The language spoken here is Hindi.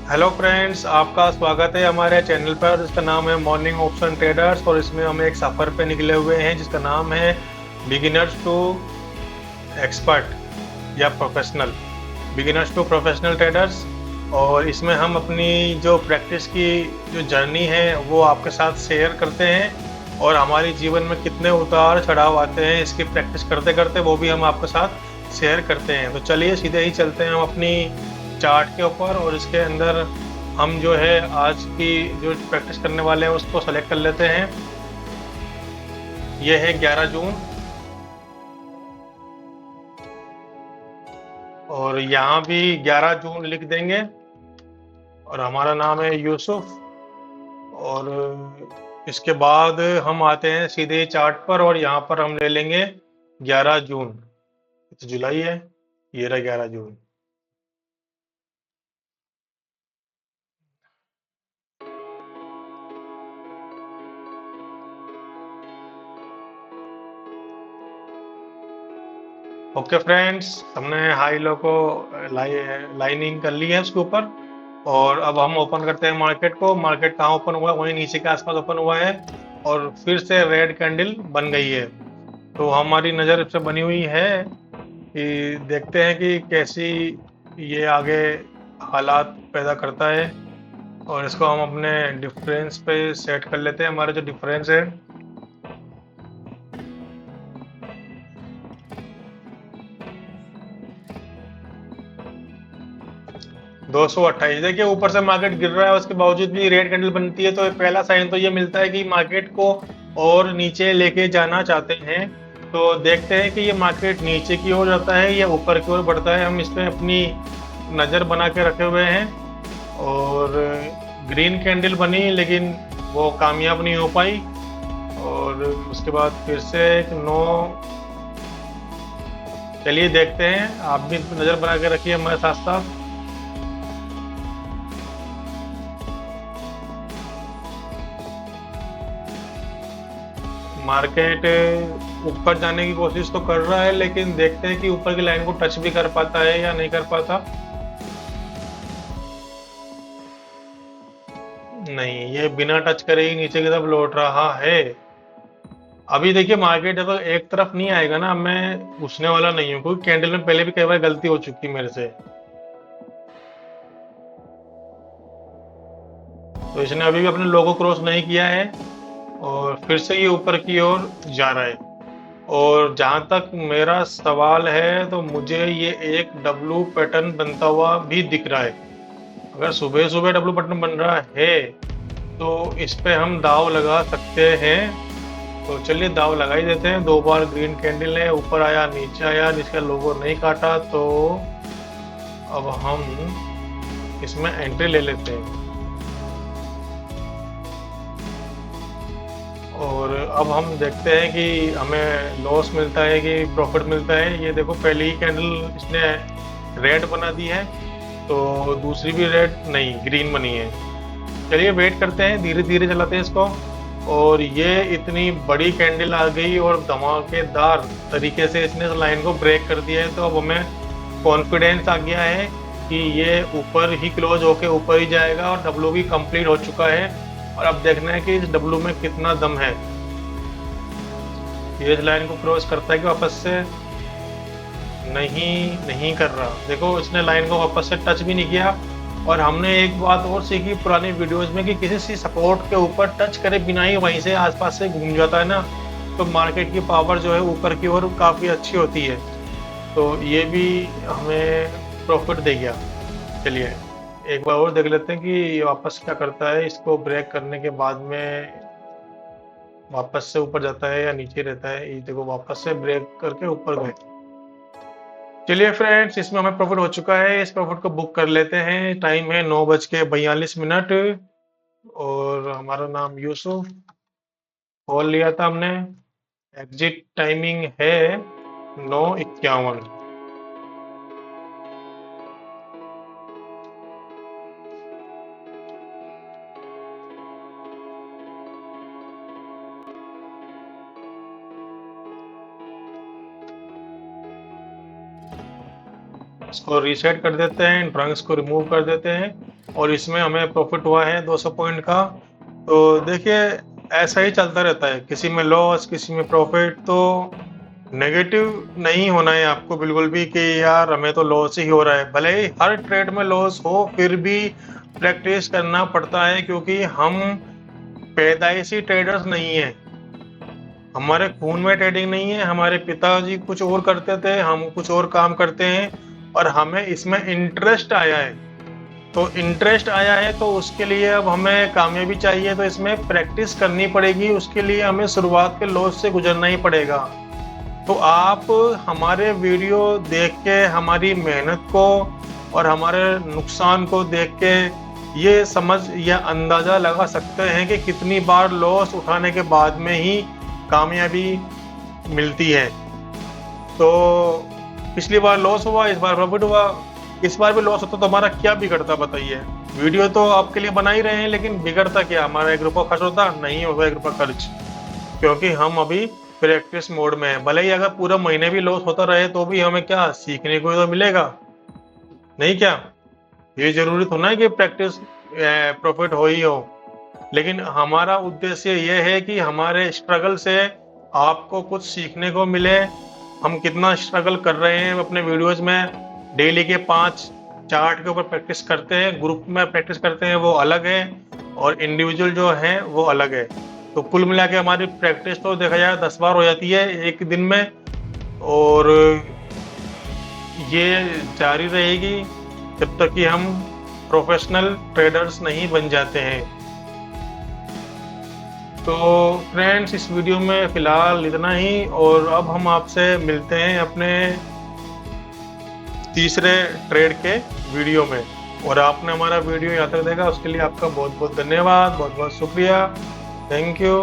हेलो फ्रेंड्स, आपका स्वागत है हमारे चैनल पर जिसका नाम है मॉर्निंग ऑप्शन ट्रेडर्स। और इसमें हम एक सफ़र पे निकले हुए हैं जिसका नाम है बिगिनर्स टू एक्सपर्ट या professional, beginners to professional traders. और इसमें हम अपनी जो प्रैक्टिस की जो जर्नी है वो आपके साथ शेयर करते हैं और हमारे जीवन में कितने उतार चढ़ाव आते हैं इसकी प्रैक्टिस करते करते वो भी हम आपके साथ शेयर करते हैं। तो चलिए सीधे ही चलते हैं हम अपनी चार्ट के ऊपर और इसके अंदर हम जो है आज की जो प्रैक्टिस करने वाले हैं उसको सेलेक्ट कर लेते हैं। ये है 11 जून और यहाँ भी 11 जून लिख देंगे और हमारा नाम है यूसुफ। और इसके बाद हम आते हैं सीधे चार्ट पर और यहाँ पर हम ले लेंगे 11 जून। तो जुलाई है, ये रहा 11 जून। ओके फ्रेंड्स, हमने हाई लो को लाइनिंग कर ली है उसके ऊपर। और अब हम ओपन करते हैं मार्केट को। मार्केट कहाँ ओपन हुआ है? वहीं नीचे के आसपास ओपन हुआ है और फिर से रेड कैंडल बन गई है। तो हमारी नज़र इस पे बनी हुई है कि देखते हैं कि कैसी ये आगे हालात पैदा करता है। और इसको हम अपने डिफरेंस पे सेट कर लेते हैं। हमारे जो डिफरेंस है 228। देखिए ऊपर से मार्केट गिर रहा है उसके बावजूद भी रेड कैंडल बनती है, तो पहला साइन तो ये मिलता है कि मार्केट को और नीचे लेके जाना चाहते हैं। तो देखते हैं कि ये मार्केट नीचे की ओर जाता है या ऊपर की ओर बढ़ता है। हम इस पे अपनी नज़र बना के रखे हुए हैं और ग्रीन कैंडल बनी लेकिन वो कामयाब नहीं हो पाई। और उसके बाद फिर से एक नो। चलिए देखते हैं, आप भी नज़र बना के रखिए हमारे साथ साथ। मार्केट ऊपर जाने की कोशिश तो कर रहा है लेकिन देखते हैं कि ऊपर की लाइन को टच भी कर पाता है या नहीं कर पाता। नहीं, ये बिना टच करे ही नीचे की तरफ लौट रहा है। अभी देखिए मार्केट जब एक तरफ नहीं आएगा ना, मैं घुसने वाला नहीं हूँ क्योंकि कैंडल में पहले भी कई बार गलती हो चुकी मेरे से। तो इसने अभी भी अपने लो को क्रॉस नहीं किया है और फिर से ये ऊपर की ओर जा रहा है। और जहाँ तक मेरा सवाल है तो मुझे ये एक डब्लू पैटर्न बनता हुआ भी दिख रहा है। अगर सुबह सुबह डब्लू पैटर्न बन रहा है तो इस पे हम दाव लगा सकते हैं। तो चलिए दाव लगा ही देते हैं। दो बार ग्रीन कैंडल है, ऊपर आया नीचे आया, जिसका लोगो नहीं काटा। तो अब हम इसमें एंट्री ले लेते हैं और अब हम देखते हैं कि हमें लॉस मिलता है कि प्रॉफिट मिलता है। ये देखो पहली ही कैंडल इसने रेड बना दी है तो दूसरी भी रेड नहीं ग्रीन बनी है। चलिए वेट करते हैं, धीरे धीरे चलाते हैं इसको। और ये इतनी बड़ी कैंडल आ गई और धमाकेदार तरीके से इसने इस लाइन को ब्रेक कर दिया है। तो अब हमें कॉन्फिडेंस आ गया है कि ये ऊपर ही क्लोज होके ऊपर ही जाएगा और डब्लू भी कंप्लीट हो चुका है। और अब देखना है कि इस डब्लू में कितना दम है। ये इस लाइन को क्रॉस करता है कि वापस से नहीं कर रहा। देखो इसने लाइन को वापस से टच भी नहीं किया। और हमने एक बात और सीखी पुरानी वीडियोस में कि किसी सी सपोर्ट के ऊपर टच करे बिना ही वहीं से आसपास से घूम जाता है ना, तो मार्केट की पावर जो है ऊपर की ओर काफ़ी अच्छी होती है। तो ये भी हमें प्रॉफिट दे गया। चलिए एक बार और देख लेते हैं कि ये वापस क्या करता है। इसको ब्रेक करने के बाद में वापस से ऊपर जाता है या नीचे रहता है। ये देखो वापस से ब्रेक करके ऊपर गए। चलिए फ्रेंड्स, इसमें हमें प्रॉफिट हो चुका है। इस प्रॉफिट को बुक कर लेते हैं। टाइम है 9:42। और हमारा नाम यूसुफ, कॉल लिया था हमने। एग्जिट टाइमिंग है 9:51। इसको रीसेट कर देते हैं, ट्रंक्स को रिमूव कर देते हैं। और इसमें हमें प्रॉफिट हुआ है 200 पॉइंट का। तो देखिए ऐसा ही चलता रहता है, किसी में लॉस किसी में प्रॉफिट। तो नेगेटिव नहीं होना है आपको बिल्कुल भी कि यार हमें तो लॉस ही हो रहा है। भले ही हर ट्रेड में लॉस हो फिर भी प्रैक्टिस करना पड़ता है, क्योंकि हम पैदाइशी ट्रेडर्स नहीं है, हमारे खून में ट्रेडिंग नहीं है। हमारे पिताजी कुछ और करते थे, हम कुछ और काम करते हैं और हमें इसमें इंटरेस्ट आया है। तो इंटरेस्ट आया है तो उसके लिए अब हमें कामयाबी चाहिए, तो इसमें प्रैक्टिस करनी पड़ेगी। उसके लिए हमें शुरुआत के लॉस से गुजरना ही पड़ेगा। तो आप हमारे वीडियो देख के हमारी मेहनत को और हमारे नुकसान को देख के ये समझ या अंदाज़ा लगा सकते हैं कि कितनी बार लॉस उठाने के बाद में ही कामयाबी मिलती है। तो पिछली बार लॉस हुआ, इस बार प्रॉफिट हुआ, इस बार भी लॉस होता तो हमारा क्या बिगड़ता बताइए। वीडियो तो आपके लिए बना ही रहे हैं, लेकिन बिगड़ता क्या, हमारा 1 रुपया खर्च होता नहीं होगा, 1 रुपया खर्च, क्योंकि हम अभी प्रैक्टिस मोड में है। भले ही अगर पूरा महीने भी लॉस होता रहे तो भी हमें क्या सीखने को तो मिलेगा, नहीं क्या? ये जरूरी तो ना है कि प्रैक्टिस प्रॉफिट हो ही हो, लेकिन हमारा उद्देश्य ये है कि हमारे स्ट्रगल से आपको कुछ सीखने को मिले। हम कितना स्ट्रगल कर रहे हैं अपने वीडियोज में, डेली के 5 चार्ट के ऊपर प्रैक्टिस करते हैं, ग्रुप में प्रैक्टिस करते हैं वो अलग है, और इंडिविजुअल जो है वो अलग है। तो कुल मिला के हमारी प्रैक्टिस तो देखा जाए 10 बार हो जाती है एक दिन में, और ये जारी रहेगी जब तक कि हम प्रोफेशनल ट्रेडर्स नहीं बन जाते हैं। तो फ्रेंड्स इस वीडियो में फ़िलहाल इतना ही, और अब हम आपसे मिलते हैं अपने तीसरे ट्रेड के वीडियो में। और आपने हमारा वीडियो यहाँ तक देखा उसके लिए आपका बहुत बहुत धन्यवाद, बहुत बहुत शुक्रिया, थैंक यू।